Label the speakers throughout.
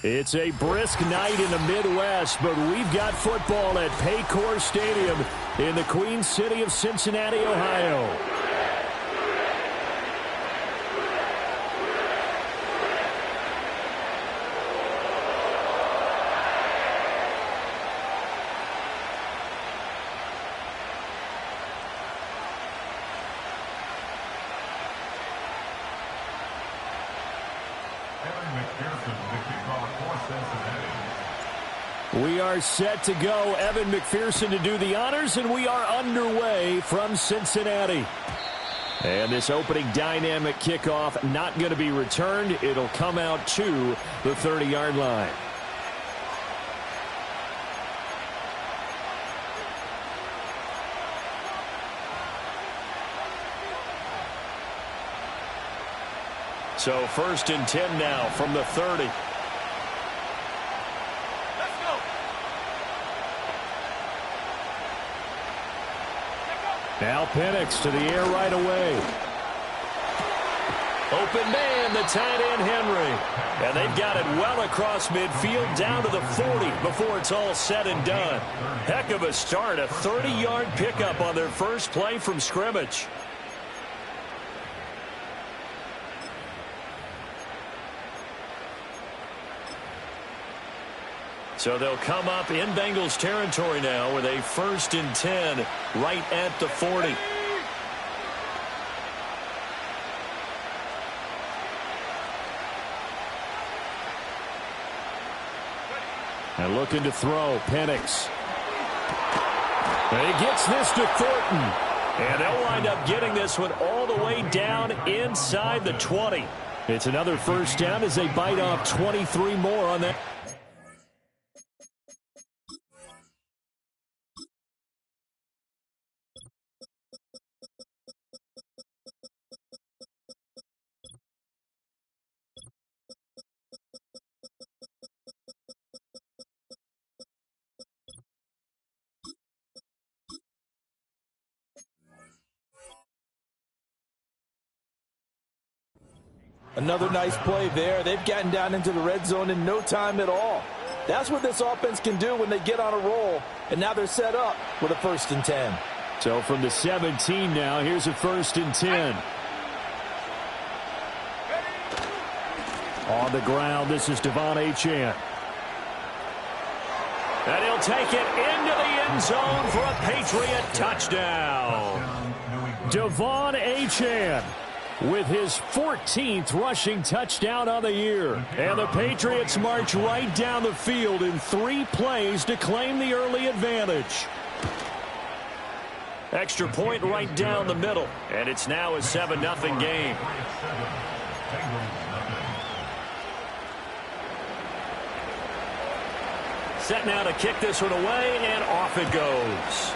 Speaker 1: It's a brisk night in the Midwest, but we've got football at Paycor Stadium in the Queen City of Cincinnati, Ohio. We are set to go. Evan McPherson to do the honors, and we are underway from Cincinnati. And this opening dynamic kickoff not going to be returned. It'll come out to the 30-yard line. So 1st and 10 now from the 30. Now Penix to the air right away. Open man, the tight end Henry. And they've got it well across midfield down to the 40 before it's all said and done. Heck of a start, a 30-yard pickup on their first play from scrimmage. So they'll come up in Bengals territory now with a 1st and 10 right at the 40. And looking to throw, Penix. And he gets this to Thornton. And they'll wind up getting this one all the way down inside the 20. It's another first down as they bite off 23 more on that.
Speaker 2: Another nice play there. They've gotten down into the red zone in no time at all. That's what this offense can do when they get on a roll. And now they're set up with a 1st and 10.
Speaker 1: So from the 17 now, here's a 1st and 10. On the ground, this is Devon Achane. And he'll take it into the end zone for a Patriot touchdown. Devon Achane with his 14th rushing touchdown on the year. And the Patriots march right down the field in 3 plays to claim the early advantage. Extra point right down the middle. And it's now a 7-0 game. Set now to kick this one away, and off it goes.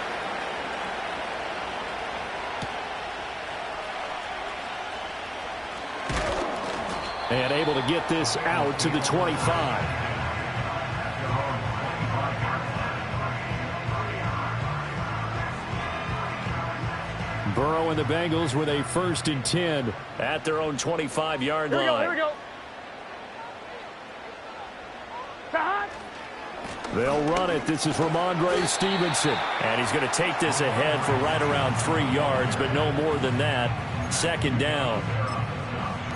Speaker 1: And able to get this out to the 25. Burrow and the Bengals with a 1st and 10 at their own 25-yard line.
Speaker 3: Here we go.
Speaker 1: They'll run it. This is Ramondre Stevenson. And he's going to take this ahead for right around 3 yards, but no more than that. 2nd down.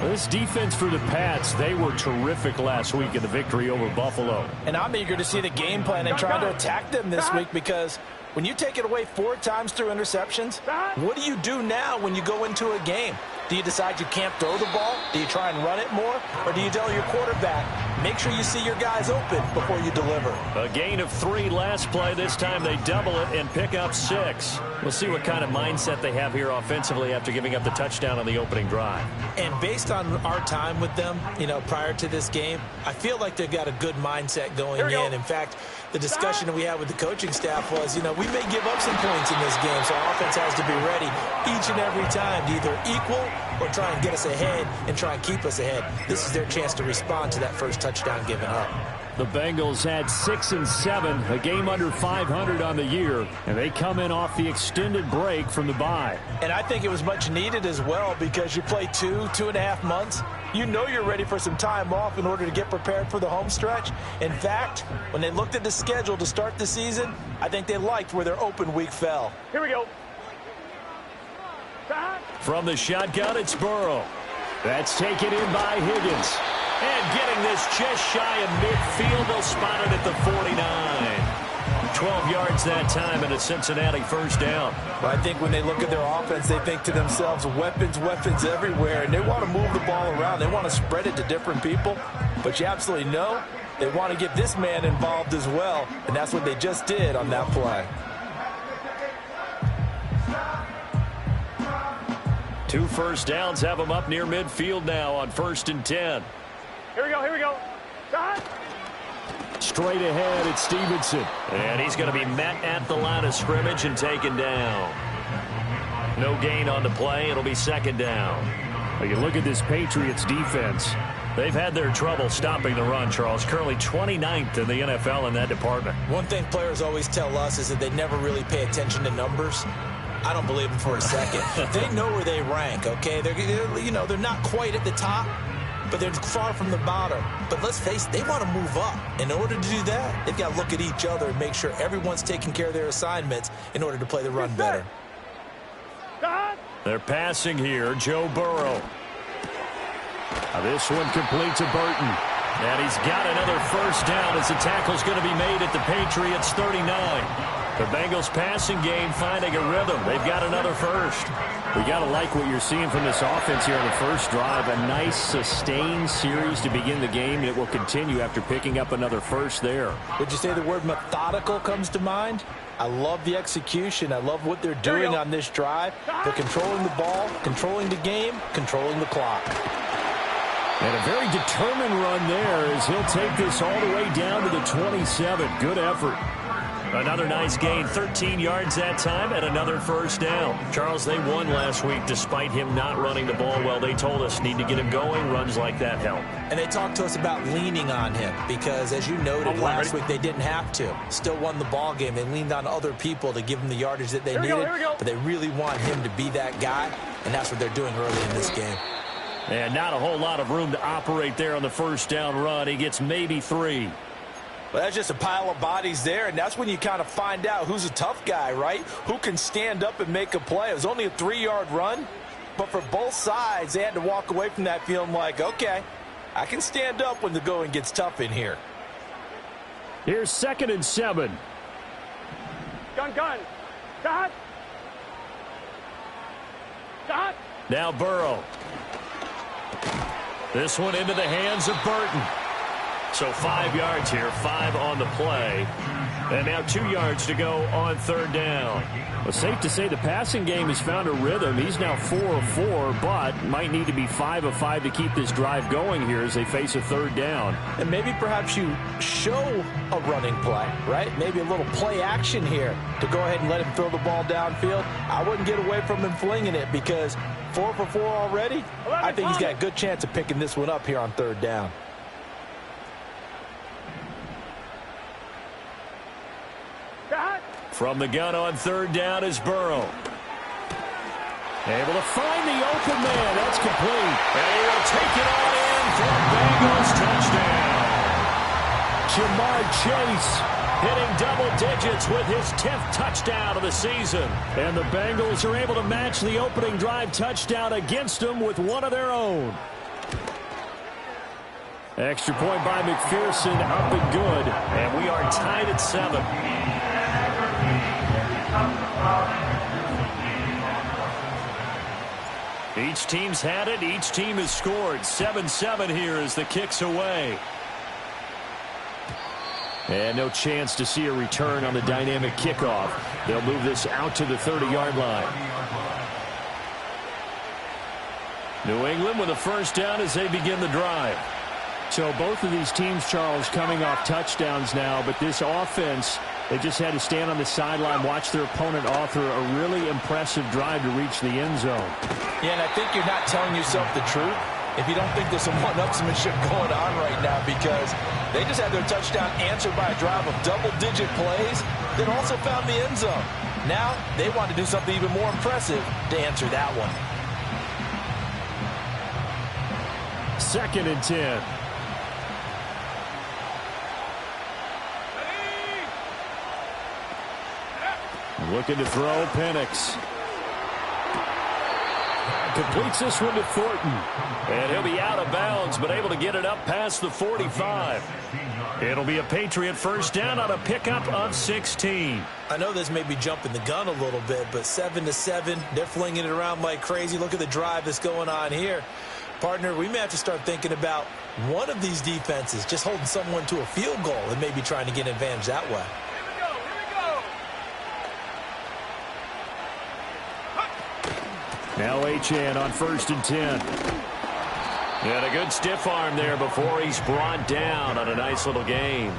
Speaker 1: This defense for the Pats, they were terrific last week in the victory over Buffalo.
Speaker 2: And I'm eager to see the game plan and trying to attack them this week, because when you take it away 4 times through interceptions, what do you do now when you go into a game? Do you decide you can't throw the ball? Do you try and run it more? Or do you tell your quarterback, make sure you see your guys open before you deliver?
Speaker 1: A gain of 3 last play. This time they double it and pick up 6. We'll see what kind of mindset they have here offensively after giving up the touchdown on the opening drive.
Speaker 2: And based on our time with them, prior to this game, I feel like they've got a good mindset going in. In fact, the discussion that we had with the coaching staff was, we may give up some points in this game, so our offense has to be ready each and every time to either equal or try and get us ahead and try and keep us ahead. This is their chance to respond to that first touchdown given up.
Speaker 1: The Bengals had 6 and 7, a game under 500 on the year, and they come in off the extended break from the bye.
Speaker 2: And I think it was much needed as well, because you play 2.5 months. You know you're ready for some time off in order to get prepared for the home stretch. In fact, when they looked at the schedule to start the season, I think they liked where their open week fell.
Speaker 3: Here we go.
Speaker 1: From the shotgun, it's Burrow. That's taken in by Higgins. And getting this just shy of midfield, they'll spot it at the 49. 12 yards that time and a Cincinnati first down.
Speaker 2: Well, I think when they look at their offense, they think to themselves, weapons everywhere, and they want to move the ball around. They want to spread it to different people, but you absolutely know they want to get this man involved as well, and that's what they just did on that play.
Speaker 1: 2 first downs have them up near midfield now on 1st and 10.
Speaker 3: Here we go, here we go. Shot.
Speaker 1: Straight ahead, it's Stevenson. And he's going to be met at the line of scrimmage and taken down. No gain on the play. It'll be 2nd down. Well, you look at this Patriots defense. They've had their trouble stopping the run, Charles. Currently 29th in the NFL in that department.
Speaker 2: One thing players always tell us is that they never really pay attention to numbers. I don't believe them for a second. They know where they rank, okay? They're not quite at the top, but they're far from the bottom. But let's face it, they want to move up. In order to do that, they've got to look at each other and make sure everyone's taking care of their assignments in order to play the run better.
Speaker 1: They're passing here, Joe Burrow. Now this one complete to Burton. And he's got another first down as the tackle's going to be made at the Patriots 39. The Bengals passing game finding a rhythm. They've got another first. We got to like what you're seeing from this offense here on the first drive. A nice sustained series to begin the game. It will continue after picking up another first there.
Speaker 2: Would you say the word methodical comes to mind? I love the execution. I love what they're doing on this drive. They're controlling the ball, controlling the game, controlling the clock.
Speaker 1: And a very determined run there as he'll take this all the way down to the 27. Good effort. Another nice gain, 13 yards that time, and another first down. Charles, they won last week despite him not running the ball well. They told us need to get him going. Runs like that help.
Speaker 2: And they talked to us about leaning on him because, as you noted, last week they didn't have to. Still won the ball game. They leaned on other people to give them the yardage that they needed. But they really want him to be that guy, and that's what they're doing early in this game.
Speaker 1: And not a whole lot of room to operate there on the first down run. He gets maybe 3.
Speaker 2: Well, that's just a pile of bodies there, and that's when you kind of find out who's a tough guy, right? Who can stand up and make a play. It was only a 3-yard run, but for both sides, they had to walk away from that feeling like, okay, I can stand up when the going gets tough in here.
Speaker 1: Here's 2nd and 7.
Speaker 3: Gun. Shot. Shot.
Speaker 1: Now Burrow. This one into the hands of Burton. So 5 yards here, 5 on the play. And now 2 yards to go on 3rd down. Well, safe to say the passing game has found a rhythm. He's now 4 of 4, but might need to be 5 of 5 to keep this drive going here as they face a 3rd down.
Speaker 2: And maybe perhaps you show a running play, right? Maybe a little play action here to go ahead and let him throw the ball downfield. I wouldn't get away from him flinging it because 4 for 4 already. I think he's got a good chance of picking this one up here on 3rd down.
Speaker 1: From the gun on 3rd down is Burrow. Able to find the open man. That's complete. And he will take it all in for a Bengals touchdown. Jamar Chase hitting double digits with his 10th touchdown of the season. And the Bengals are able to match the opening drive touchdown against them with one of their own. Extra point by McPherson, up and good. And we are tied at 7. Each team's had it. Each team has scored. 7-7 here as the kick's away. And no chance to see a return on the dynamic kickoff. They'll move this out to the 30-yard line. New England with a first down as they begin the drive. So both of these teams, Charles, coming off touchdowns now, but this offense, they just had to stand on the sideline, watch their opponent author a really impressive drive to reach the end zone.
Speaker 2: Yeah, and I think you're not telling yourself the truth if you don't think there's some one-upsmanship going on right now, because they just had their touchdown answered by a drive of double-digit plays that also found the end zone. Now they want to do something even more impressive to answer that one.
Speaker 1: 2nd and 10. Looking to throw, Penix. Completes this one to Thornton. And he'll be out of bounds, but able to get it up past the 45. It'll be a Patriot first down on a pickup of 16.
Speaker 2: I know this may be jumping the gun a little bit, but 7-7, they're flinging it around like crazy. Look at the drive that's going on here. Partner, we may have to start thinking about one of these defenses just holding someone to a field goal and maybe trying to get an advantage that way.
Speaker 1: Now Achane on 1st and 10. And a good stiff arm there before he's brought down on a nice little gain.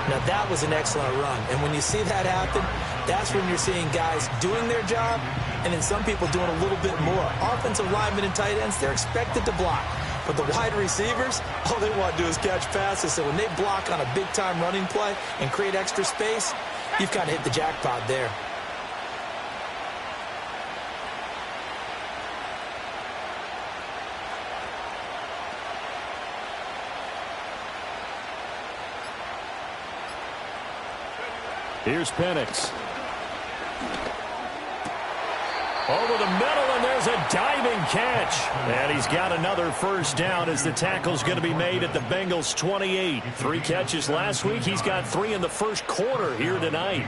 Speaker 2: Now that was an excellent run. And when you see that happen, that's when you're seeing guys doing their job and then some people doing a little bit more. Offensive linemen and tight ends, they're expected to block. But the wide receivers, all they want to do is catch passes. So when they block on a big-time running play and create extra space, you've kind of hit the jackpot there.
Speaker 1: Here's Penix. Over the middle, and there's a diving catch. And he's got another first down as the tackle's going to be made at the Bengals' 28. 3 catches last week. He's got 3 in the first quarter here tonight.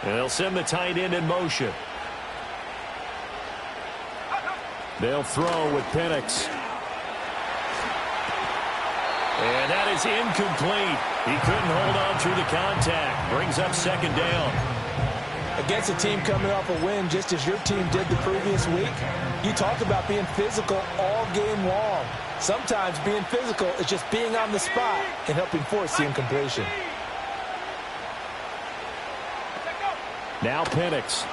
Speaker 1: And they'll send the tight end in motion. They'll throw with Penix. And that is incomplete. He couldn't hold on through the contact. Brings up 2nd down.
Speaker 2: Against a team coming off a win just as your team did the previous week, you talk about being physical all game long. Sometimes being physical is just being on the spot and helping force the incompletion.
Speaker 1: Now Penix.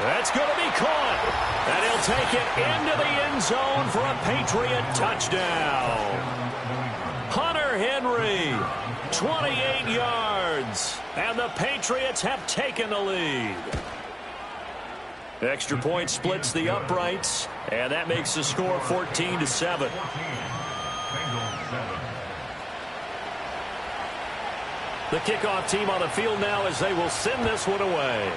Speaker 1: That's going to be caught. And he'll take it into the end zone for a Patriot touchdown. Hunter Henry, 28 yards. And the Patriots have taken the lead. Extra point splits the uprights. And that makes the score 14-7. The kickoff team on the field now as they will send this one away.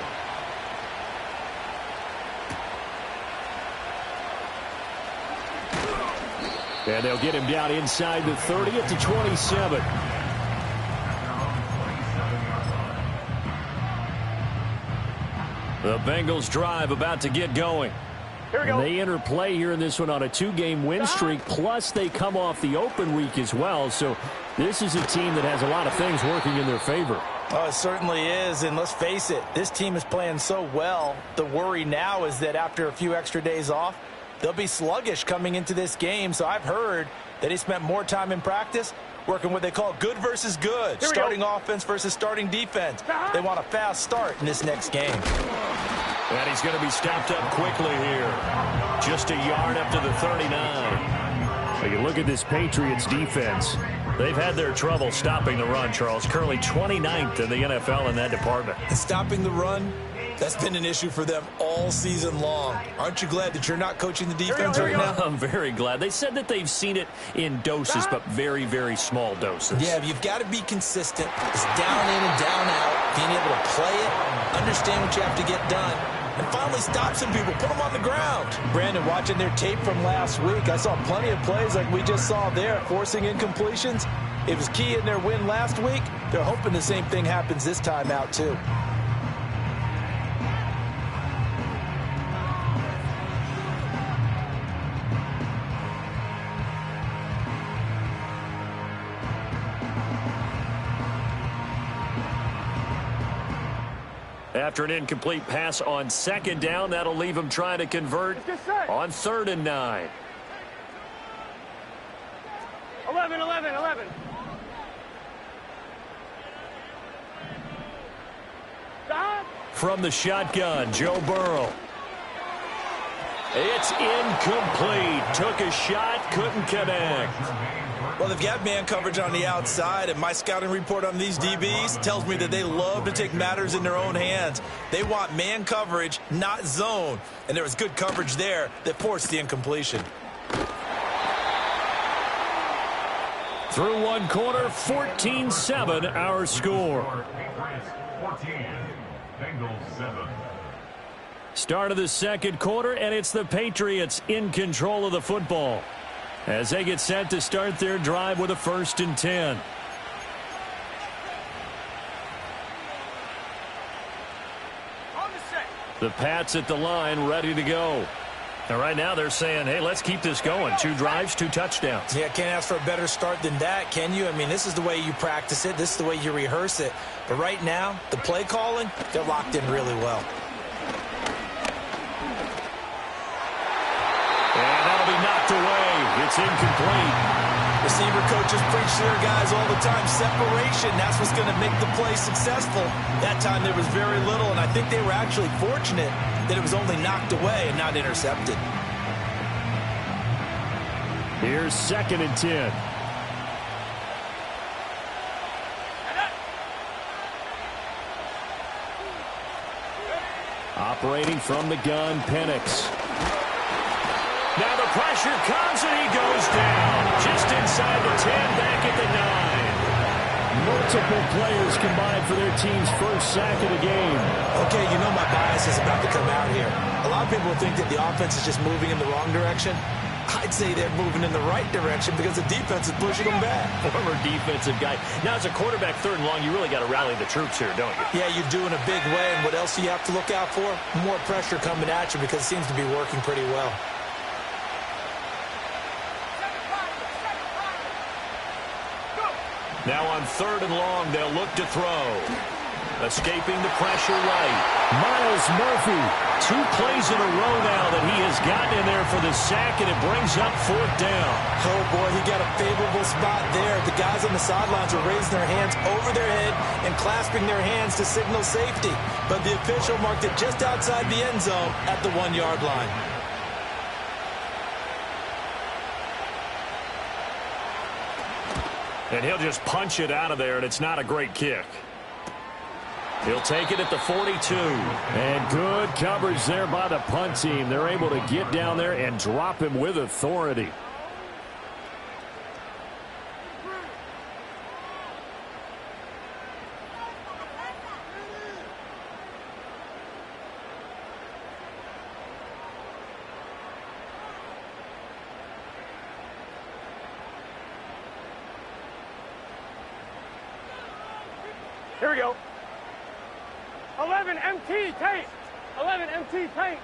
Speaker 1: And they'll get him down inside the 30 at the 27. The Bengals drive about to get going.
Speaker 3: Here we go.
Speaker 1: And they enter play here in this one on a 2-game win streak, plus they come off the open week as well. So this is a team that has a lot of things working in their favor.
Speaker 2: Oh, it certainly is, and let's face it, this team is playing so well. The worry now is that after a few extra days off, they'll be sluggish coming into this game. So I've heard that he spent more time in practice working what they call good versus good, starting offense versus starting defense. They want a fast start in this next game.
Speaker 1: And he's going to be stopped up quickly here. Just a yard up to the 39. Now you look at this Patriots defense. They've had their trouble stopping the run, Charles. Currently 29th in the NFL in that department.
Speaker 2: And stopping the run That's been an issue for them all season long. Aren't you glad that you're not coaching the defense right now?
Speaker 1: I'm very glad. They said that they've seen it in doses, but very, very small doses.
Speaker 2: Yeah, you've got to be consistent. It's down in and down out, being able to play it, understand what you have to get done, and finally stop some people, put them on the ground. Brandon, watching their tape from last week, I saw plenty of plays like we just saw there, forcing incompletions. It was key in their win last week. They're hoping the same thing happens this time out, too.
Speaker 1: After an incomplete pass on second down, that'll leave him trying to convert on 3rd and 9.
Speaker 3: 11, 11, 11. Stop.
Speaker 1: From the shotgun, Joe Burrow. It's incomplete. Took a shot, couldn't connect.
Speaker 2: Well, they've got man coverage on the outside, and my scouting report on these DBs tells me that they love to take matters in their own hands. They want man coverage, not zone. And there was good coverage there that forced the incompletion.
Speaker 1: Through one quarter, 14-7 our score.
Speaker 4: 14, Bengals 7.
Speaker 1: Start of the second quarter, and it's the Patriots in control of the football as they get set to start their drive with a 1st and 10. The Pats at the line, ready to go. And right now they're saying, hey, let's keep this going. 2 drives, 2 touchdowns.
Speaker 2: Yeah, can't ask for a better start than that, can you? I mean, this is the way you practice it. This is the way you rehearse it. But right now, the play calling, they're locked in really well.
Speaker 1: And that'll be knocked away. It's incomplete.
Speaker 2: Receiver coaches preach to their guys all the time. Separation, that's what's going to make the play successful. That time there was very little, and I think they were actually fortunate that it was only knocked away and not intercepted.
Speaker 1: Here's 2nd and 10. Operating from the gun, Penix. Now the pressure comes and he goes down. Just inside the 10, back at the 9. Multiple players combined for their team's first sack of the game.
Speaker 2: Okay, you know my bias is about to come out here. A lot of people think that the offense is just moving in the wrong direction. I'd say they're moving in the right direction because the defense is pushing them back.
Speaker 1: Former defensive guy. Now, as a quarterback 3rd and long, you really got to rally the troops here, don't you?
Speaker 2: Yeah, you do in a big way. And what else do you have to look out for? More pressure coming at you because it seems to be working pretty well.
Speaker 1: Now on 3rd and long, they'll look to throw. Escaping the pressure right. Myles Murphy. 2 plays in a row now that he has gotten in there for the sack, and it brings up 4th down.
Speaker 2: Oh, boy, he got a favorable spot there. The guys on the sidelines are raising their hands over their head and clasping their hands to signal safety. But the official marked it just outside the end zone at the 1-yard line.
Speaker 1: And he'll just punch it out of there, and it's not a great kick. He'll take it at the 42. And good coverage there by the punt team. They're able to get down there and drop him with authority.
Speaker 3: Here we go. 11 MT tank. 11 MT tank.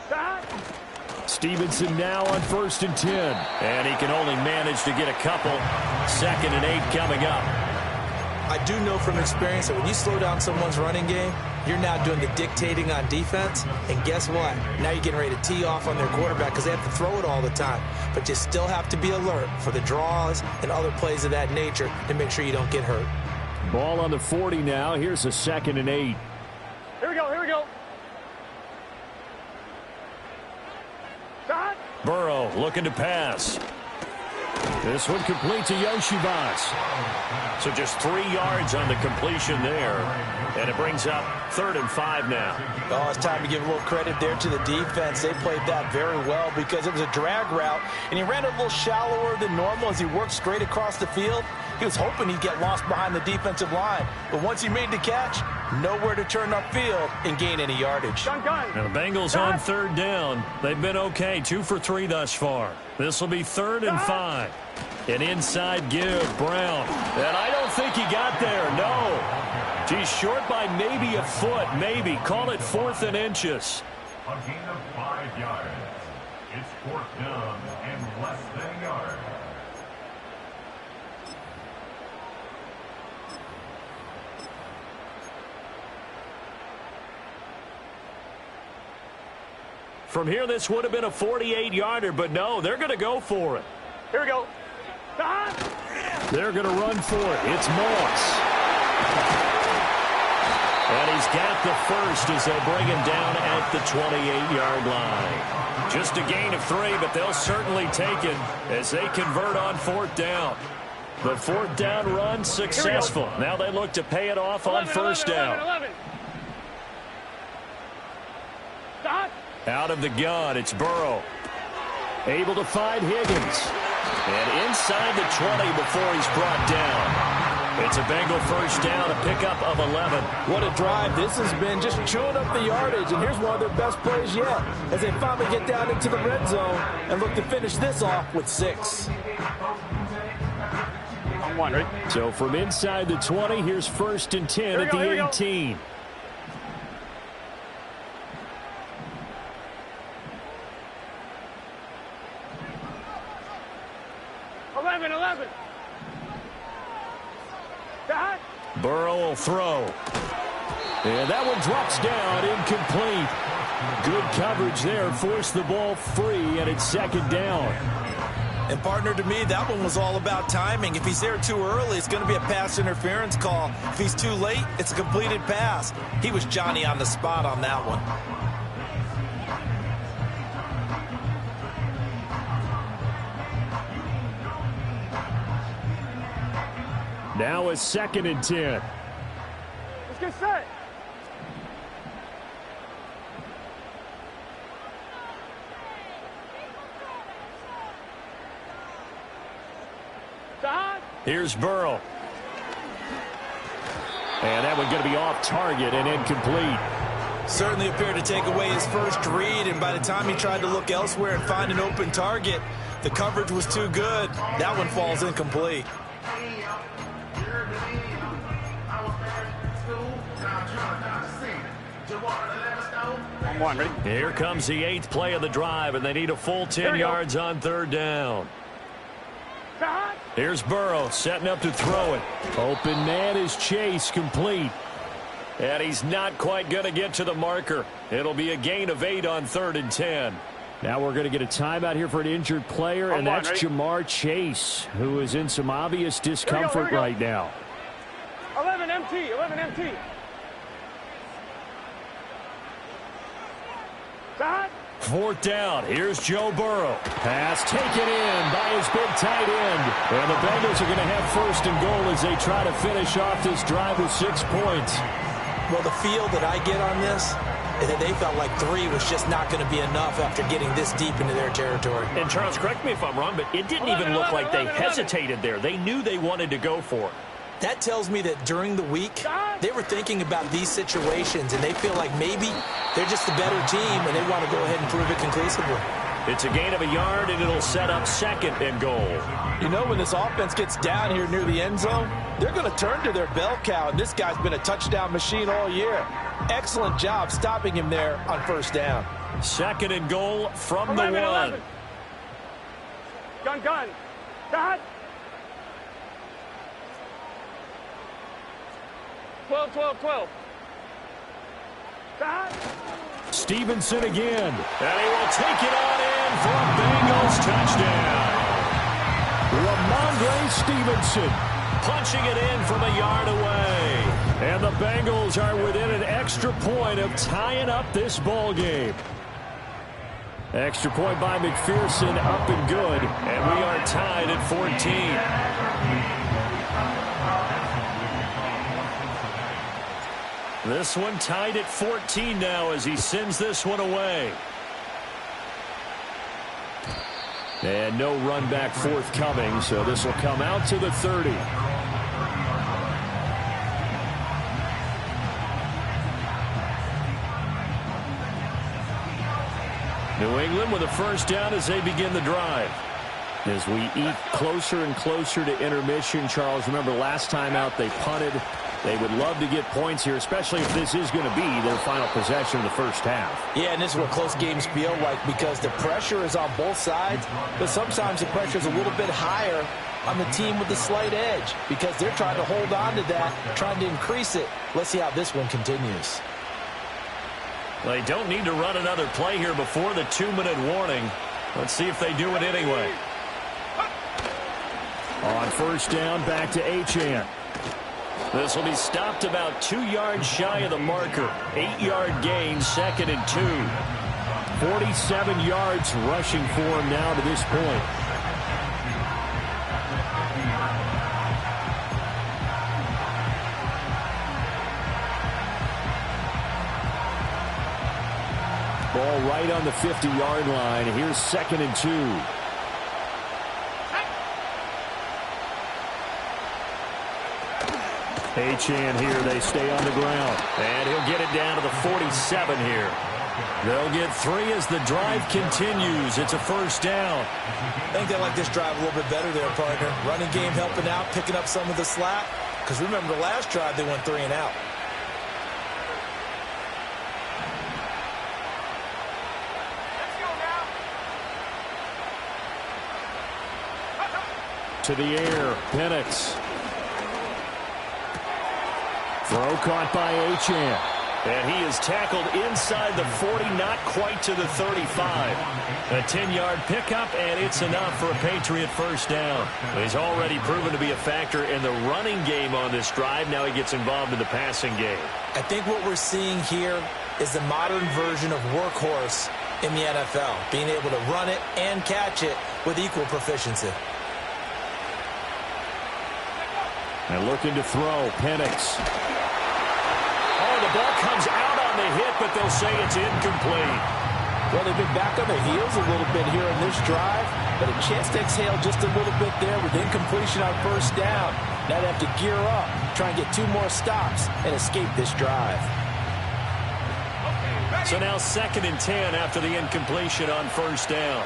Speaker 3: Stop.
Speaker 1: Stevenson now on 1st and 10. And he can only manage to get a couple. 2nd and 8 coming up.
Speaker 2: I do know from experience that when you slow down someone's running game, you're now doing the dictating on defense. And guess what? Now you're getting ready to tee off on their quarterback because they have to throw it all the time. But you still have to be alert for the draws and other plays of that nature to make sure you don't get hurt.
Speaker 1: Ball on the 40 now. Here's a 2nd and 8.
Speaker 3: Here we go. Here we go. Stop.
Speaker 1: Burrow looking to pass. This one complete to Yoshivas. So just 3 yards on the completion there. And it brings up 3rd and 5 now.
Speaker 2: Oh, it's time to give a little credit there to the defense. They played that very well because it was a drag route, and he ran a little shallower than normal as he worked straight across the field. He was hoping he'd get lost behind the defensive line. But once he made the catch, nowhere to turn upfield and gain any yardage.
Speaker 1: Now the Bengals on 3rd down. They've been okay, 2 for 3 thus far. This will be 3rd and 5. An inside give, Brown. And I don't think he got there, no. He's short by maybe a foot, maybe. Call it 4th and inches.
Speaker 4: A gain of 5 yards. It's 4th down and less than a yard.
Speaker 1: From here, this would have been a 48-yarder, but no, they're going to go for it.
Speaker 3: Here we go.
Speaker 1: They're going to run for it. It's Moss. And he's got the first as they'll bring him down at the 28-yard line. Just a gain of 3, but they'll certainly take it as they convert on 4th down. The 4th down run successful. Now they look to pay it off on 1st down.
Speaker 3: 11. Stop.
Speaker 1: Out of the gun, it's Burrow. Able to find Higgins. And inside the 20 before he's brought down. It's a Bengal 1st down, a pickup of 11.
Speaker 2: What a drive this has been, just chewing up the yardage. And here's one of their best plays yet as they finally get down into the red zone and look to finish this off with 6.
Speaker 3: On 1, ready?
Speaker 1: So from inside the 20, here's 1st and 10 at the 18. Burrow will throw. And that one drops down, incomplete. Good coverage there, forced the ball free, and it's 2nd down.
Speaker 2: And partner, to me, that one was all about timing. If he's there too early, it's going to be a pass interference call. If he's too late, it's a completed pass. He was Johnny on the spot on that one.
Speaker 1: Now it's 2nd and 10.
Speaker 3: Let's get set. Stop.
Speaker 1: Here's Burrow. And that one going to be off target and incomplete.
Speaker 2: Certainly appeared to take away his first read, and by the time he tried to look elsewhere and find an open target, the coverage was too good. That one falls incomplete.
Speaker 3: On 1, ready?
Speaker 1: Here comes the 8th play of the drive, and they need a full 10 yards on 3rd down.
Speaker 3: Stop.
Speaker 1: Here's Burrow setting up to throw it. Open man is Chase, complete. And he's not quite going to get to the marker. It'll be a gain of 8 on 3rd and 10. Now we're going to get a timeout here for an injured player, and that's Jamar Chase, who is in some obvious discomfort right now.
Speaker 3: 11 MT, 11 MT. Stop.
Speaker 1: 4th down. Here's Joe Burrow. Pass taken in by his big tight end. And the Bengals are going to have 1st and goal as they try to finish off this drive with 6 points.
Speaker 2: Well, the feel that I get on this is that they felt like 3 was just not going to be enough after getting this deep into their territory.
Speaker 1: And Charles, correct me if I'm wrong, but it didn't even look like they hesitated there. They knew they wanted to go for it.
Speaker 2: That tells me that during the week, they were thinking about these situations, and they feel like maybe they're just the better team, and they want to go ahead and prove it conclusively.
Speaker 1: It's a gain of a yard, and it'll set up 2nd and goal.
Speaker 2: You know, when this offense gets down here near the end zone, they're going to turn to their bell cow, and this guy's been a touchdown machine all year. Excellent job stopping him there on 1st down.
Speaker 1: 2nd and goal from the 1.
Speaker 3: 11. Gun. Stop. 12. Stop.
Speaker 1: Stevenson again. And he will take it on in for a Bengals touchdown. Ramondre Stevenson punching it in from a yard away. And the Bengals are within an extra point of tying up this ball game. Extra point by McPherson, up and good. And we are tied at 14. This one tied at 14 now as he sends this one away. And no run back forthcoming, so this will come out to the 30. New England with a first down as they begin the drive. As we eat closer and closer to intermission, Charles, remember last time out they punted. They would love to get points here, especially if this is going to be their final possession of the first half.
Speaker 2: Yeah, and this is what close games feel like because the pressure is on both sides, but sometimes the pressure is a little bit higher on the team with the slight edge because they're trying to hold on to that, trying to increase it. Let's see how this one continues.
Speaker 1: They don't need to run another play here before the 2-minute warning. Let's see if they do it anyway. On first down, back to Achane. This will be stopped about 2 yards shy of the marker. 8-yard gain, 2nd and 2. 47 yards rushing for him now to this point. Ball right on the 50-yard line. Here's 2nd and 2. Achane here, they stay on the ground. And he'll get it down to the 47 here. They'll get 3 as the drive continues. It's a first down.
Speaker 2: I think they like this drive a little bit better there, partner. Running game helping out, picking up some of the slack. Because remember the last drive, they went 3 and out.
Speaker 1: To the air, Penix. Throw caught by Achane. And he is tackled inside the 40, not quite to the 35. A 10-yard pickup, and it's enough for a Patriot first down. He's already proven to be a factor in the running game on this drive. Now he gets involved in the passing game.
Speaker 2: I think what we're seeing here is the modern version of workhorse in the NFL, being able to run it and catch it with equal proficiency.
Speaker 1: And looking to throw, Penix. Oh, the ball comes out on the hit, but they'll say it's incomplete.
Speaker 2: Well, they've been back on the heels a little bit here in this drive, but a chance to exhale just a little bit there with incompletion on first down. Now they have to gear up, try and get 2 more stops, and escape this drive.
Speaker 1: So now 2nd and 10 after the incompletion on first down.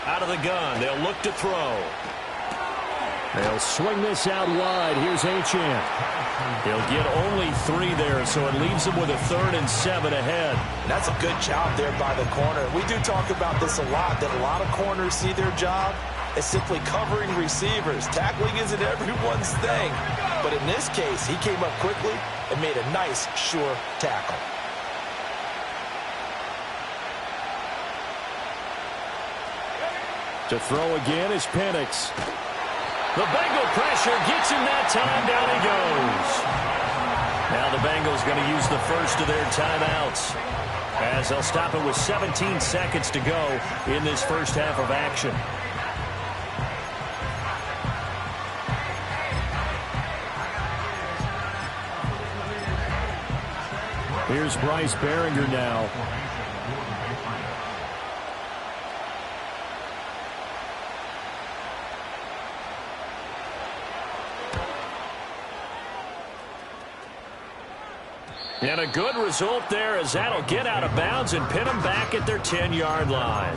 Speaker 1: Out of the gun, they'll look to throw. They'll swing this out wide. Here's Achane. He'll get only 3 there, so it leaves him with a 3rd and 7 ahead.
Speaker 2: That's a good job there by the corner. We do talk about this a lot, that a lot of corners see their job as simply covering receivers. Tackling isn't everyone's thing. But in this case, he came up quickly and made a nice, sure tackle.
Speaker 1: To throw again is Penix. The Bengal pressure gets him that time. Down he goes. Now the Bengals going to use the first of their timeouts as they'll stop it with 17 seconds to go in this first half of action. Here's Bryce Baringer now. And a good result there as that'll get out of bounds and pin them back at their 10-yard line.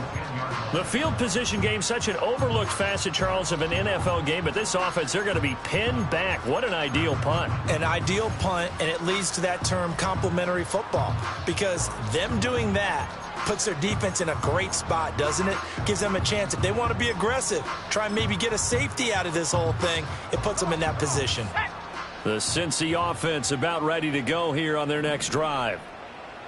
Speaker 1: The field position game, such an overlooked facet, Charles, of an NFL game, but this offense, they're going to be pinned back. What an ideal punt.
Speaker 2: An ideal punt, and it leads to that term complementary football, because them doing that puts their defense in a great spot, doesn't it? Gives them a chance. If they want to be aggressive, try and maybe get a safety out of this whole thing, it puts them in that position.
Speaker 1: The Cincy offense about ready to go here on their next drive.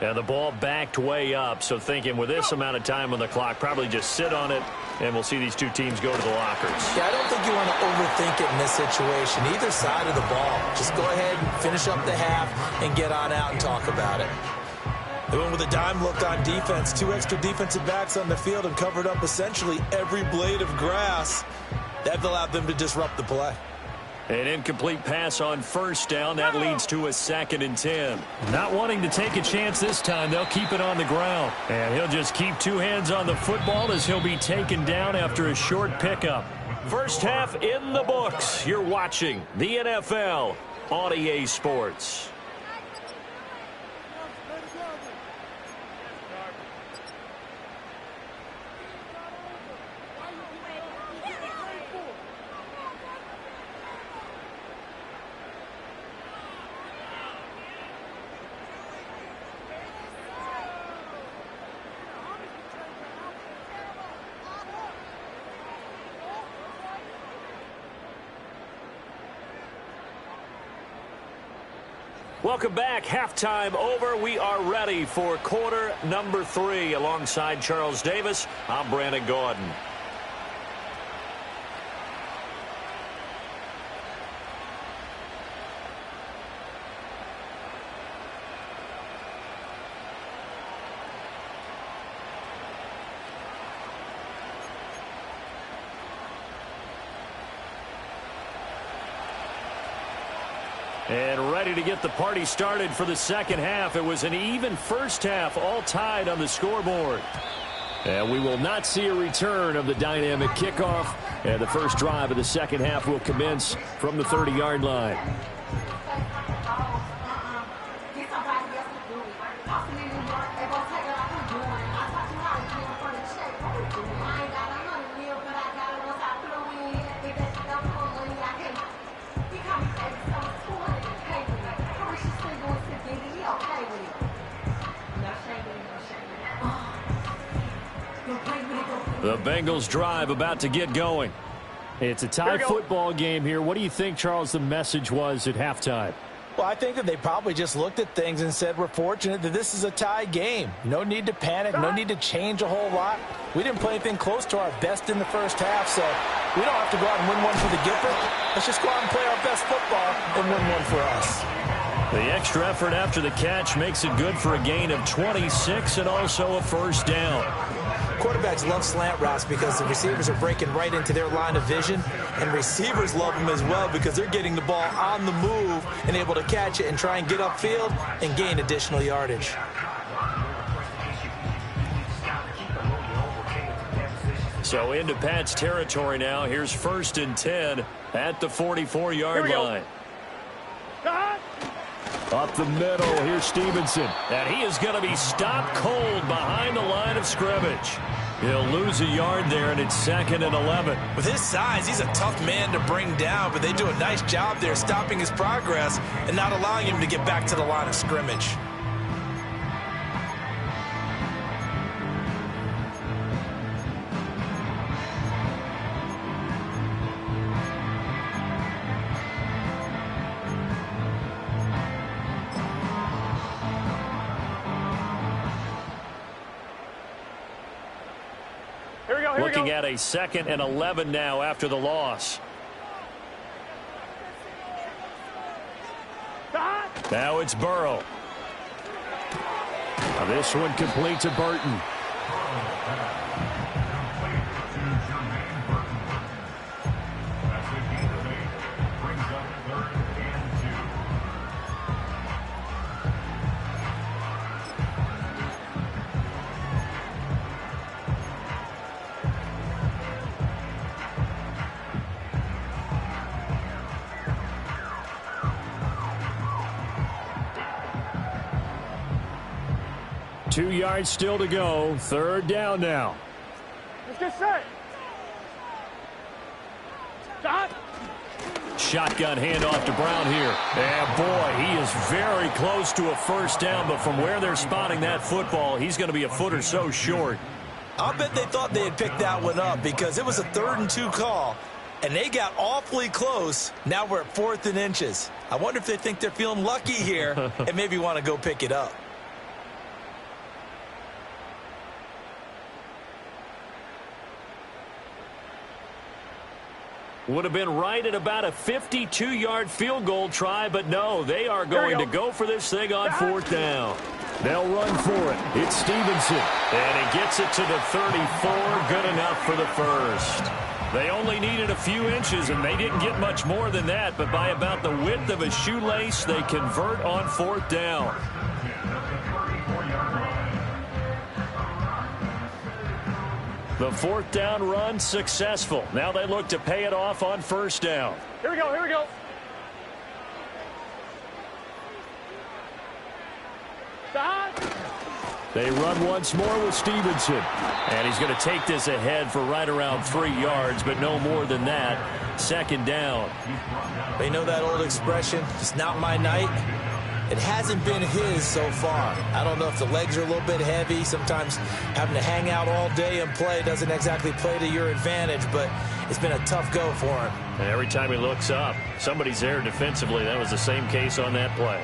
Speaker 1: And the ball backed way up, so thinking with this amount of time on the clock, probably just sit on it And we'll see these two teams go to the lockers.
Speaker 2: Yeah, I don't think you want to overthink it in this situation. Either side of the ball. Just go ahead and finish up the half and get on out and talk about it. They went with a dime look on defense. 2 extra defensive backs on the field and covered up essentially every blade of grass. That allowed them to disrupt the play.
Speaker 1: An incomplete pass on first down. That leads to a 2nd and 10. Not wanting to take a chance this time, they'll keep it on the ground. And he'll just keep 2 hands on the football as he'll be taken down after a short pickup. First half in the books. You're watching the NFL on EA Sports. Welcome back. Halftime over. We are ready for quarter number 3. Alongside Charles Davis, I'm Brandon Gaudin. And ready to get the party started for the second half. It was an even first half, all tied on the scoreboard. And we will not see a return of the dynamic kickoff. And the first drive of the second half will commence from the 30-yard line. The Bengals drive about to get going. It's a tie football game here. What do you think, Charles, the message was at halftime?
Speaker 2: Well, I think that they probably just looked at things and said, we're fortunate that this is a tie game. No need to panic. No need to change a whole lot. We didn't play anything close to our best in the first half, so we don't have to go out and win one for the Gipper. Let's just go out and play our best football and win one for us.
Speaker 1: The extra effort after the catch makes it good for a gain of 26 and also a first down.
Speaker 2: Quarterbacks love slant routes because the receivers are breaking right into their line of vision, and receivers love them as well because they're getting the ball on the move and able to catch it and try and get upfield and gain additional yardage.
Speaker 1: So into Pat's territory now. Here's 1st and 10 at the 44-yard line. Up the middle, here's Stevenson. And he is going to be stopped cold behind the line of scrimmage. He'll lose a yard there, and it's 2nd and 11.
Speaker 2: With his size, he's a tough man to bring down, but they do a nice job there stopping his progress and not allowing him to get back to the line of scrimmage.
Speaker 1: Looking at a 2nd and 11 now after the loss. Now it's Burrow. Now this one complete to Burton. Two yards still to go. 3rd down now.
Speaker 3: Let's get set. Shot.
Speaker 1: Shotgun handoff to Brown here. And boy, he is very close to a first down, but from where they're spotting that football, he's going to be a foot or so short.
Speaker 2: I'll bet they thought they had picked that one up because it was a 3rd and 2 call, and they got awfully close. Now we're at 4th and inches. I wonder if they think they're feeling lucky here and maybe want to go pick it up.
Speaker 1: Would have been right at about a 52-yard field goal try, but no, they are going to go for this thing on 4th down. They'll run for it. It's Stevenson. And he gets it to the 34. Good enough for the first. They only needed a few inches, and they didn't get much more than that. But by about the width of a shoelace, they convert on 4th down. The 4th down run successful. Now they look to pay it off on 1st down.
Speaker 3: Here we go, here we go.
Speaker 1: They run once more with Stevenson. And he's going to take this ahead for right around 3 yards, but no more than that. 2nd down.
Speaker 2: They know that old expression, it's not my night. It hasn't been his so far. I don't know if the legs are a little bit heavy. Sometimes having to hang out all day and play doesn't exactly play to your advantage, but it's been a tough go for him.
Speaker 1: And every time he looks up, somebody's there defensively. That was the same case on that play.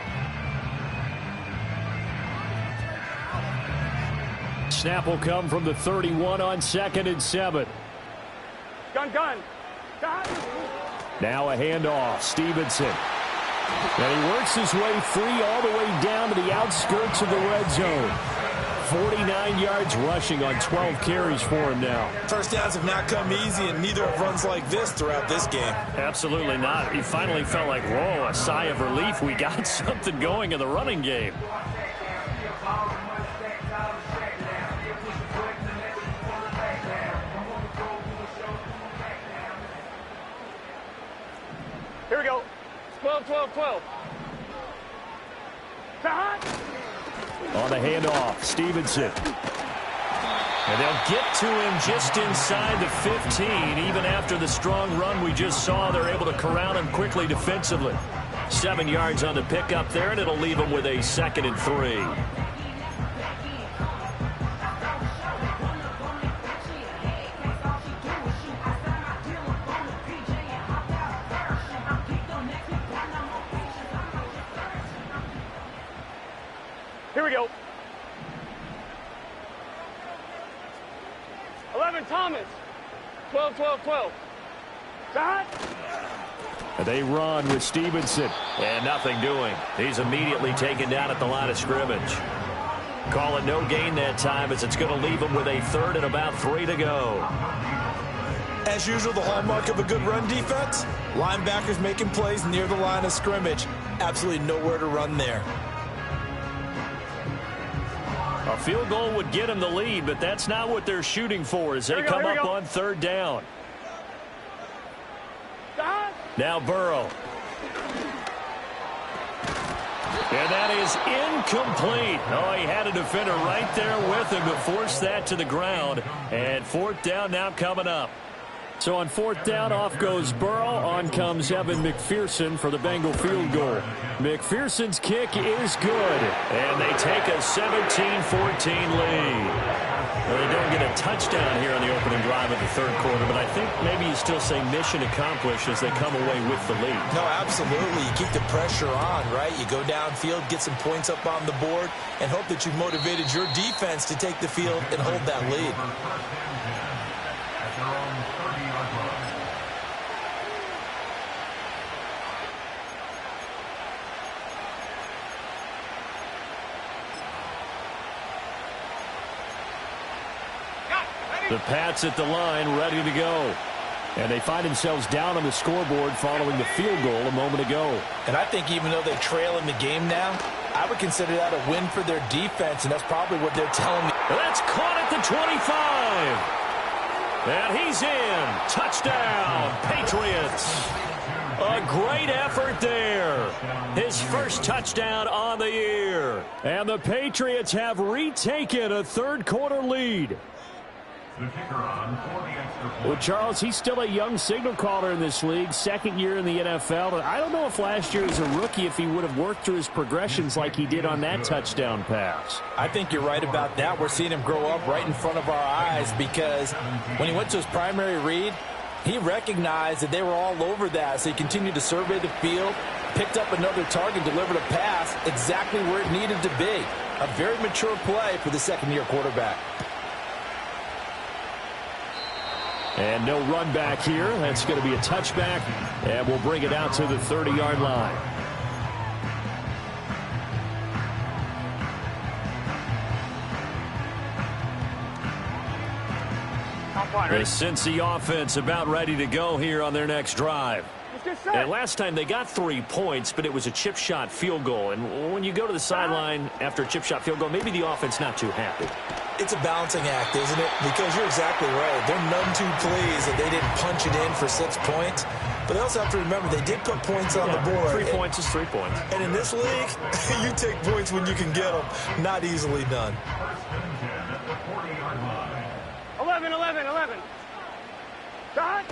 Speaker 1: Snap will come from the 31 on 2nd and 7.
Speaker 3: Gun.
Speaker 1: Now a handoff. Stevenson. And he works his way free all the way down to the outskirts of the red zone. 49 yards rushing on 12 carries for him now.
Speaker 2: First downs have not come easy, and neither have runs like this throughout this game.
Speaker 1: Absolutely not. He finally felt like, whoa, a sigh of relief. We got something going in the running game.
Speaker 3: Here we go. 12.
Speaker 1: On the handoff, Stevenson. And they'll get to him just inside the 15. Even after the strong run we just saw, they're able to corral him quickly defensively. 7 yards on the pickup there, and it'll leave him with a 2nd and 3.
Speaker 3: Here we go. 11, Thomas. 12.
Speaker 1: And they run with Stevenson. And nothing doing. He's immediately taken down at the line of scrimmage. Call it no gain that time, as it's going to leave him with a 3rd and about 3 to go.
Speaker 2: As usual, the hallmark of a good run defense, linebackers making plays near the line of scrimmage. Absolutely nowhere to run there.
Speaker 1: A field goal would get them the lead, but that's not what they're shooting for as they come up on 3rd down. Now Burrow. And that is incomplete. Oh, he had a defender right there with him to force that to the ground. And 4th down now coming up. So on 4th down, off goes Burrow. On comes Evan McPherson for the Bengal field goal. McPherson's kick is good. And they take a 17-14 lead. Well, they don't get a touchdown here on the opening drive of the 3rd quarter, but I think maybe you still say mission accomplished as they come away with the lead.
Speaker 2: No, absolutely. You keep the pressure on, right? You go downfield, get some points up on the board, and hope that you've motivated your defense to take the field and hold that lead.
Speaker 1: The Pats at the line, ready to go. And they find themselves down on the scoreboard following the field goal a moment ago.
Speaker 2: And I think even though they trail in the game now, I would consider that a win for their defense, and that's probably what they're telling me.
Speaker 1: That's caught at the 25. And he's in. Touchdown, Patriots. A great effort there. His first touchdown on the year. And the Patriots have retaken a 3rd quarter lead. Well, Charles, he's still a young signal caller in this league, 2nd year in the NFL. I don't know if last year as a rookie if he would have worked through his progressions like he did on that touchdown pass.
Speaker 2: I think you're right about that. We're seeing him grow up right in front of our eyes because when he went to his primary read, he recognized that they were all over that, so he continued to survey the field, picked up another target, delivered a pass exactly where it needed to be. A very mature play for the 2nd-year quarterback.
Speaker 1: And no run back here. That's going to be a touchback, and we'll bring it out to the 30-yard line. The Cincy offense about ready to go here on their next drive. And last time they got 3 points, but it was a chip shot field goal. And when you go to the sideline after a chip shot field goal, maybe the offense not too happy.
Speaker 2: It's a balancing act, isn't it? Because you're exactly right. They're none too pleased that they didn't punch it in for 6 points. But they also have to remember they did put points on the board.
Speaker 1: 3 points is 3 points.
Speaker 2: And in this league, you take points when you can get them. Not easily done.
Speaker 3: 11, 11, 11. Shot.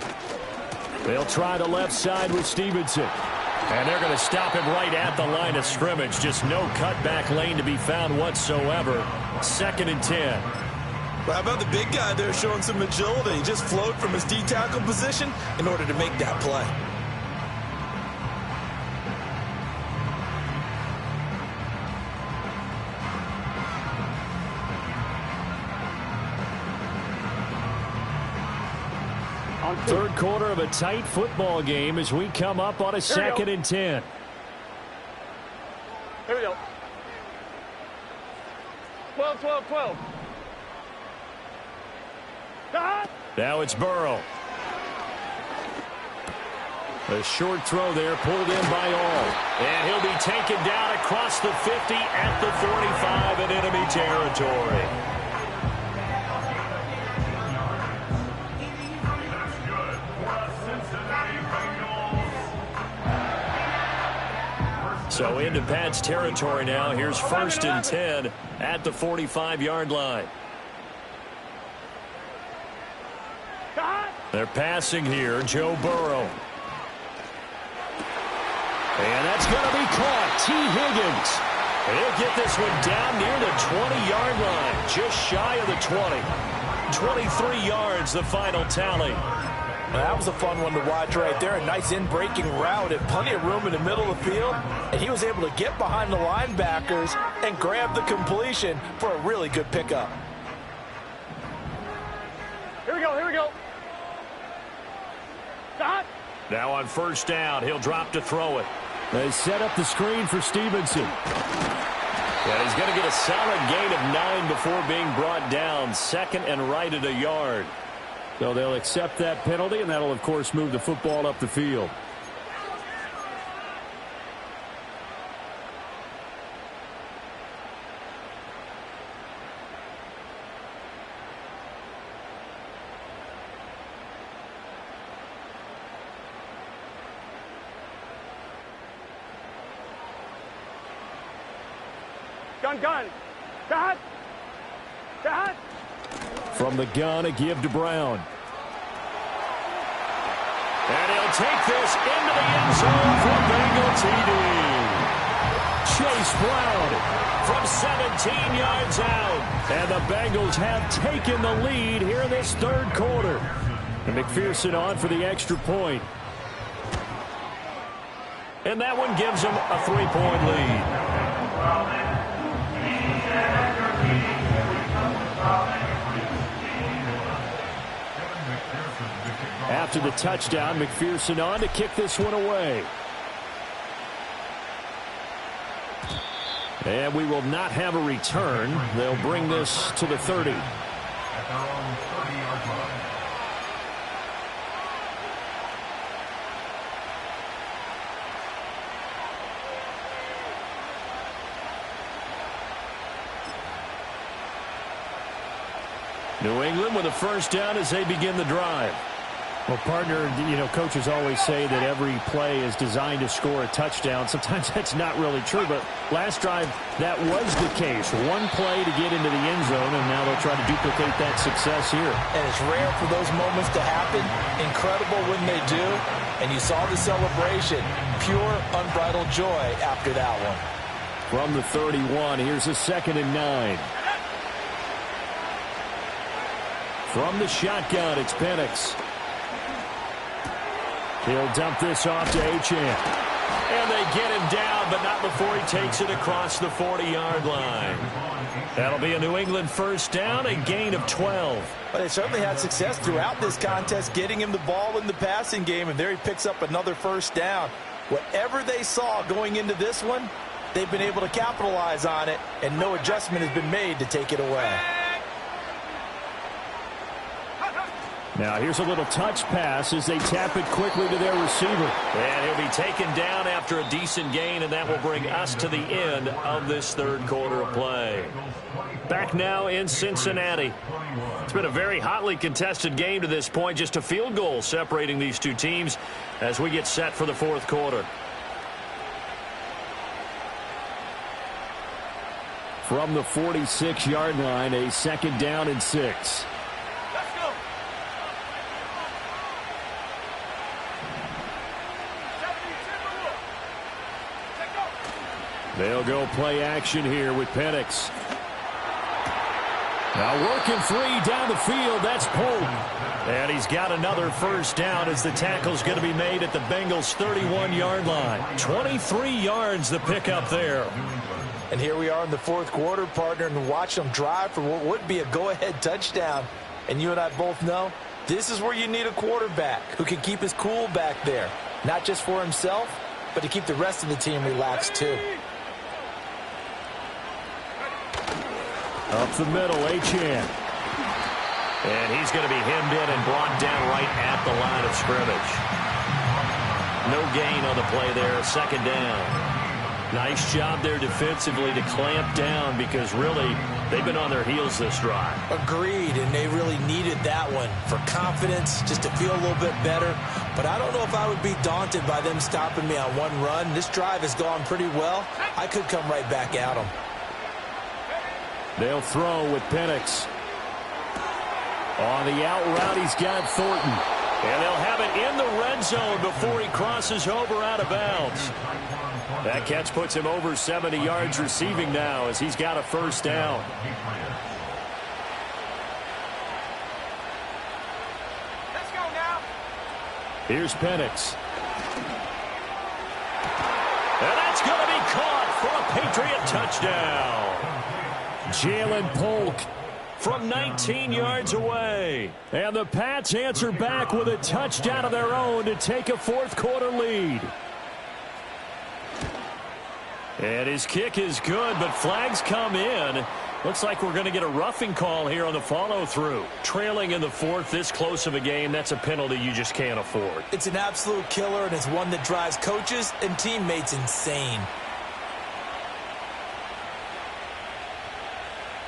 Speaker 1: They'll try the left side with Stevenson. And they're going to stop him right at the line of scrimmage. Just no cutback lane to be found whatsoever. 2nd and 10.
Speaker 2: Well, how about the big guy there showing some agility? He just flowed from his D-tackle position in order to make that play.
Speaker 1: Third quarter of a tight football game as we come up on a 2nd and 10.
Speaker 3: Here we go. 12, 12, 12. Shot.
Speaker 1: Now it's Burrow. A short throw there pulled in by All. And he'll be taken down across the 50 at the 45 in enemy territory. So into Pat's territory now. Here's 1st and 10 at the 45-yard line. They're passing here. Joe Burrow. And that's going to be caught. T. Higgins. He'll get this one down near the 20-yard line. Just shy of the 20. 23 yards, the final tally.
Speaker 2: Well, that was a fun one to watch right there. A nice in-breaking route and plenty of room in the middle of the field. And he was able to get behind the linebackers and grab the completion for a really good pickup.
Speaker 3: Here we go, here we go. Stop.
Speaker 1: Now on 1st down, he'll drop to throw it. They set up the screen for Stevenson. And he's going to get a solid gain of 9 before being brought down. 2nd and right at a yard. So they'll accept that penalty, and that'll, of course, move the football up the field.
Speaker 3: Gun. Shot. Shot.
Speaker 1: From the gun, a give to Brown. And he'll take this into the end zone for Bengal TD. Chase Brown from 17 yards out. And the Bengals have taken the lead here in this 3rd quarter. And McPherson on for the extra point. And that one gives them a 3-point lead. After the touchdown, McPherson on to kick this one away. And we will not have a return. They'll bring this to the 30.
Speaker 4: At their own 30-yard line.
Speaker 1: New England with a 1st down as they begin the drive. Well, partner, coaches always say that every play is designed to score a touchdown. Sometimes that's not really true, but last drive, that was the case. One play to get into the end zone, and now they'll try to duplicate that success here.
Speaker 2: And it's rare for those moments to happen. Incredible when they do. And you saw the celebration. Pure, unbridled joy after that one.
Speaker 1: From the 31, here's a 2nd and 9. From the shotgun, it's Penix. He'll dump this off to Achane. And they get him down, but not before he takes it across the 40-yard line. That'll be a New England first down, a gain of 12.
Speaker 2: But they certainly had success throughout this contest, getting him the ball in the passing game, and there he picks up another first down. Whatever they saw going into this one, they've been able to capitalize on it, and no adjustment has been made to take it away.
Speaker 1: Now here's a little touch pass as they tap it quickly to their receiver. And he'll be taken down after a decent gain, and that will bring us to the end of this third quarter of play. Back now in Cincinnati. It's been a very hotly contested game to this point. Just a field goal separating these two teams as we get set for the fourth quarter. From the 46-yard line, a second down and 6. They'll go play action here with Penix. Now working free down the field. That's Polk. And he's got another first down as the tackle's going to be made at the Bengals' 31-yard line. 23 yards the pickup there.
Speaker 2: And here we are in the fourth quarter, partner, and watch them drive for what would be a go-ahead touchdown. And you and I both know this is where you need a quarterback who can keep his cool back there. Not just for himself, but to keep the rest of the team relaxed too.
Speaker 1: Up the middle, Achane. And he's going to be hemmed in and brought down right at the line of scrimmage. No gain on the play there, second down. Nice job there defensively to clamp down because really they've been on their heels this drive.
Speaker 2: Agreed, and they really needed that one for confidence, just to feel a little bit better. But I don't know if I would be daunted by them stopping me on one run. This drive has gone pretty well. I could come right back at them.
Speaker 1: They'll throw with Penix. On the out route, he's got Thornton. And they'll have it in the red zone before he crosses over out of bounds. That catch puts him over 70 yards receiving now as he's got a first down.
Speaker 3: Let's go now.
Speaker 1: Here's Penix. And that's going to be caught for a Patriot touchdown. Jalen Polk from 19 yards away. And the Pats answer back with a touchdown of their own to take a fourth quarter lead. And his kick is good, but flags come in. Looks like we're going to get a roughing call here on the follow-through. Trailing in the fourth, this close of a game, that's a penalty you just can't afford.
Speaker 2: It's an absolute killer, and it's one that drives coaches and teammates insane.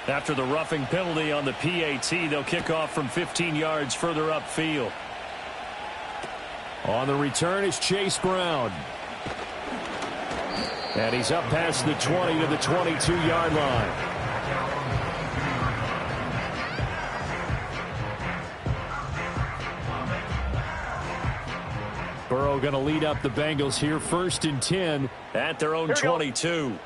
Speaker 1: After the roughing penalty on the PAT, they'll kick off from 15 yards further upfield. On the return is Chase Brown. And he's up past the 20 to the 22-yard line. Burrow going to lead up the Bengals here, 1st and 10 at their own 22.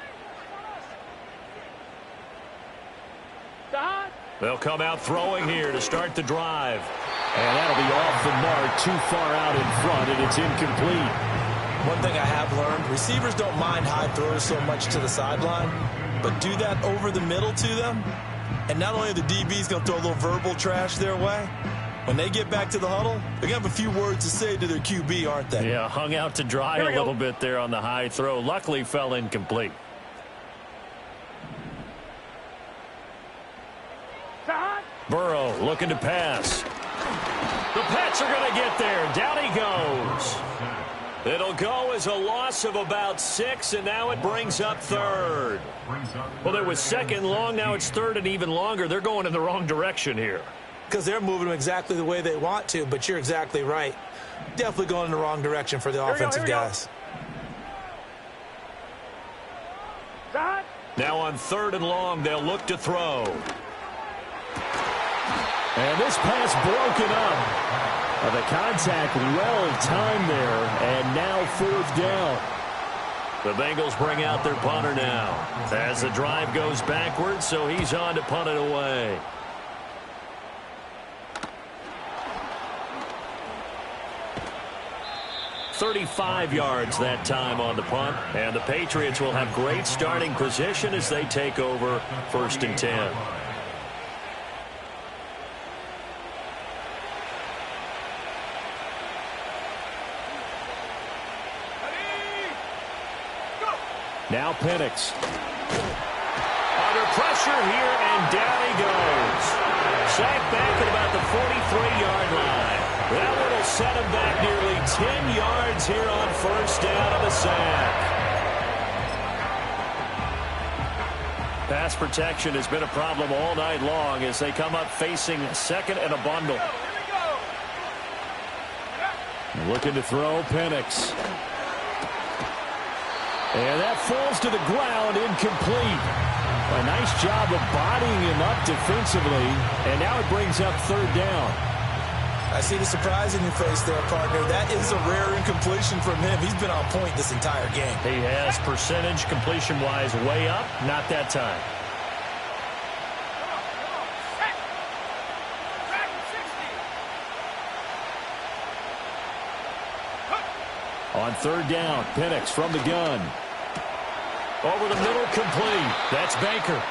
Speaker 1: They'll come out throwing here to start the drive. And that'll be off the mark, too far out in front, and it's incomplete.
Speaker 2: One thing I have learned, receivers don't mind high throws so much to the sideline, but do that over the middle to them, and not only are the DBs going to throw a little verbal trash their way, when they get back to the huddle, they're going to have a few words to say to their QB, aren't they?
Speaker 1: Yeah, hung out to dry a little bit there on the high throw. Luckily fell incomplete. Burrow looking to pass. The Pats are going to get there. Down he goes. It'll go as a loss of about 6, and now it brings up third. Well, it was second long. Now it's third and even longer. They're going in the wrong direction here.
Speaker 2: Because they're moving them exactly the way they want to, but you're exactly right. Definitely going in the wrong direction for the offensive guys.
Speaker 1: Now on 3rd and long, they'll look to throw. And this pass broken up. The contact well timed there, and now 4th down. The Bengals bring out their punter now as the drive goes backwards, so he's on to punt it away. 35 yards that time on the punt. And the Patriots will have great starting position as they take over 1st and 10. Now Penix. Under pressure here, and down he goes. Sacked back at about the 43-yard line. That one will set him back nearly 10 yards here on 1st down of the sack. Pass protection has been a problem all night long as they come up facing 2nd and a bundle. Looking to throw, Penix. And that falls to the ground, incomplete. A nice job of bodying him up defensively, and now it brings up 3rd down.
Speaker 2: I see the surprise in your face there, partner. That is a rare incompletion from him. He's been on point this entire game.
Speaker 1: He has percentage completion-wise way up, not that time. On 3rd down, Penix from the gun. Over the middle, complete. That's Baker.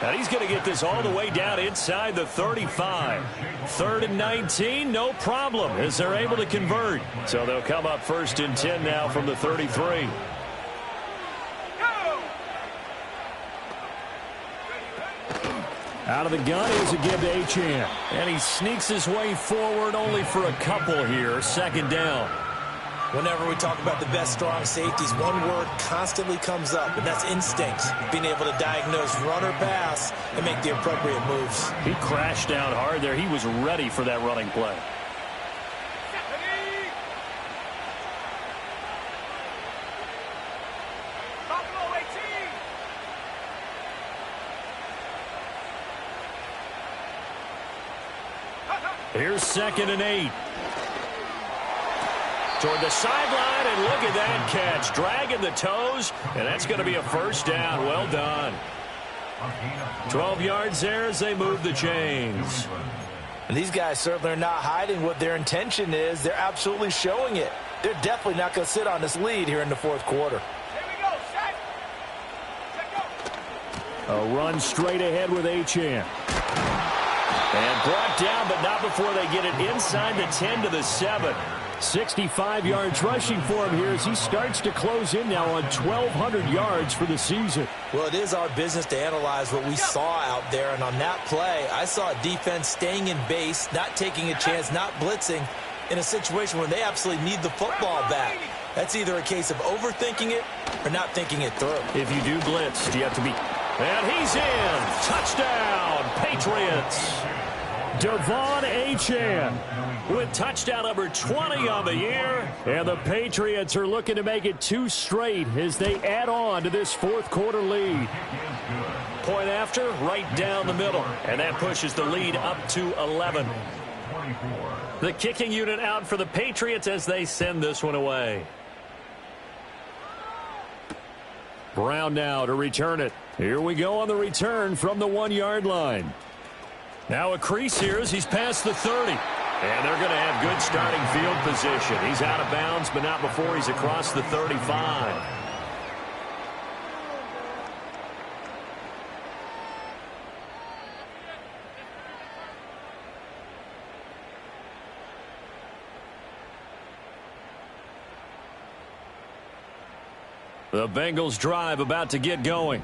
Speaker 1: And he's going to get this all the way down inside the 35. 3rd and 19, no problem, as they're able to convert. So they'll come up 1st and 10 now from the 33. Out of the gun is a give to Achane. And he sneaks his way forward only for a couple here. 2nd down.
Speaker 2: Whenever we talk about the best strong safeties, one word constantly comes up, and that's instinct. Being able to diagnose run or pass and make the appropriate moves.
Speaker 1: He crashed down hard there. He was ready for that running play. Here's 2nd and 8. Toward the sideline, and look at that catch. Dragging the toes, and that's going to be a 1st down. Well done. 12 yards there as they move the chains.
Speaker 2: And these guys certainly are not hiding what their intention is. They're absolutely showing it. They're definitely not going to sit on this lead here in the 4th quarter.
Speaker 1: A run straight ahead with Achane. And brought down, but not before they get it inside the 10 to the 7. 65 yards rushing for him here as he starts to close in now on 1,200 yards for the season.
Speaker 2: Well, it is our business to analyze what we saw out there, and on that play, I saw a defense staying in base, not taking a chance, not blitzing in a situation where they absolutely need the football back. That's either a case of overthinking it or not thinking it through.
Speaker 1: If you do blitz, do you have to be... And he's in! Touchdown, Patriots! De'Von Achane with touchdown number 20 on the year. And the Patriots are looking to make it 2 straight as they add on to this 4th quarter lead. Point after, right down the middle. And that pushes the lead up to 11. The kicking unit out for the Patriots as they send this one away. Brown now to return it. Here we go on the return from the 1-yard line. Now a crease here as he's past the 30. And they're going to have good starting field position. He's out of bounds, but not before he's across the 35. The Bengals drive about to get going.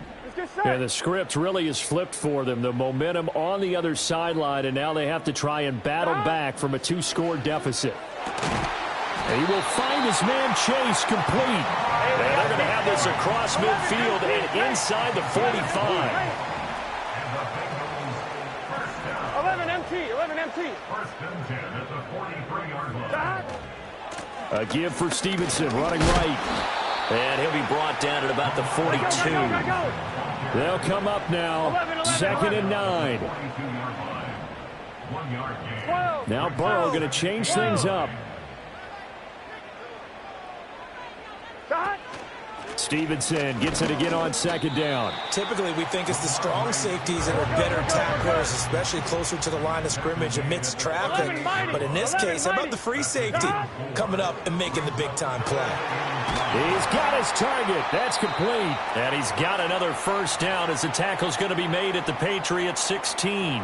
Speaker 1: And the script really is flipped for them. The momentum on the other sideline, and now they have to try and battle back from a 2-score deficit. And he will find his man Chase complete. And they're going to have this across midfield and inside the 45.
Speaker 3: 11 empty, 11 empty.
Speaker 4: 1st and 10 at the 43-yard line.
Speaker 1: A give for Stevenson, running right. And he'll be brought down at about the 42. They'll come up now, 2nd and 9. Now Burrow going to change things up. Stevenson gets it again on second down.
Speaker 2: Typically, we think it's the strong safeties that are better tacklers, especially closer to the line of scrimmage amidst traffic. But in this case, how about the free safety coming up and making the big-time play?
Speaker 1: He's got his target. That's complete. And he's got another first down as the tackle's going to be made at the Patriots 16.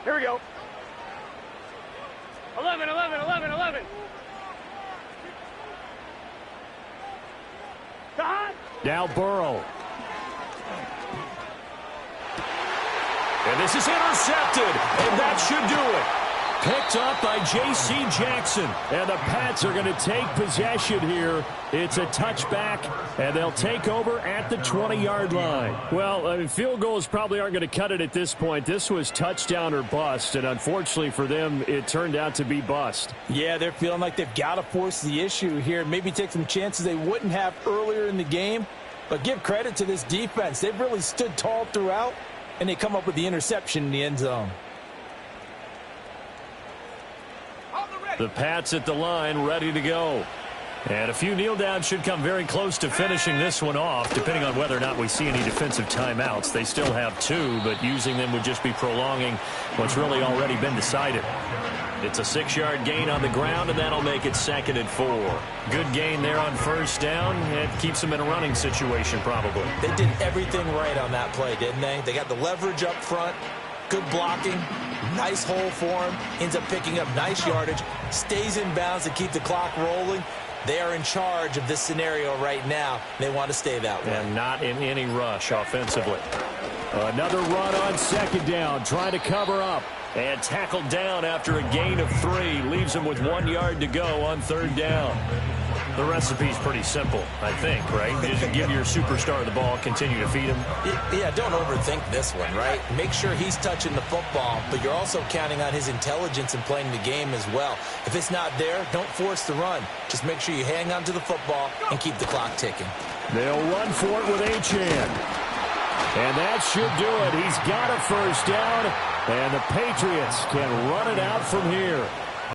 Speaker 3: Here we go. 11, 11, 11, 11.
Speaker 1: Now Burrow. And this is intercepted, and that should do it. Picked up by J.C. Jackson. And the Pats are going to take possession here. It's a touchback, and they'll take over at the 20-yard line. Well, field goals probably aren't going to cut it at this point. This was touchdown or bust, and unfortunately for them, it turned out to be bust.
Speaker 2: Yeah, they're feeling like they've got to force the issue here. Maybe take some chances they wouldn't have earlier in the game. But give credit to this defense. They've really stood tall throughout, and they come up with the interception in the end zone.
Speaker 1: The Pats at the line, ready to go. And a few kneel downs should come very close to finishing this one off, depending on whether or not we see any defensive timeouts. They still have 2, but using them would just be prolonging what's really already been decided. It's a 6-yard gain on the ground, and that'll make it 2nd and 4. Good gain there on first down. It keeps them in a running situation, probably.
Speaker 2: They did everything right on that play, didn't they? They got the leverage up front, good blocking, nice hole for him, ends up picking up nice yardage, stays in bounds to keep the clock rolling. They are in charge of this scenario right now. They want to stay that way.
Speaker 1: And not in any rush offensively. Another run on second down, trying to cover up. And tackled down after a gain of 3. Leaves him with 1 yard to go on third down. The recipe's pretty simple, I think, right? Just give your superstar the ball, continue to feed him.
Speaker 2: Yeah, don't overthink this one, right? Make sure he's touching the football, but you're also counting on his intelligence in playing the game as well. If it's not there, don't force the run. Just make sure you hang on to the football and keep the clock ticking.
Speaker 1: They'll run for it with Achane. And that should do it. He's got a first down, and the Patriots can run it out from here.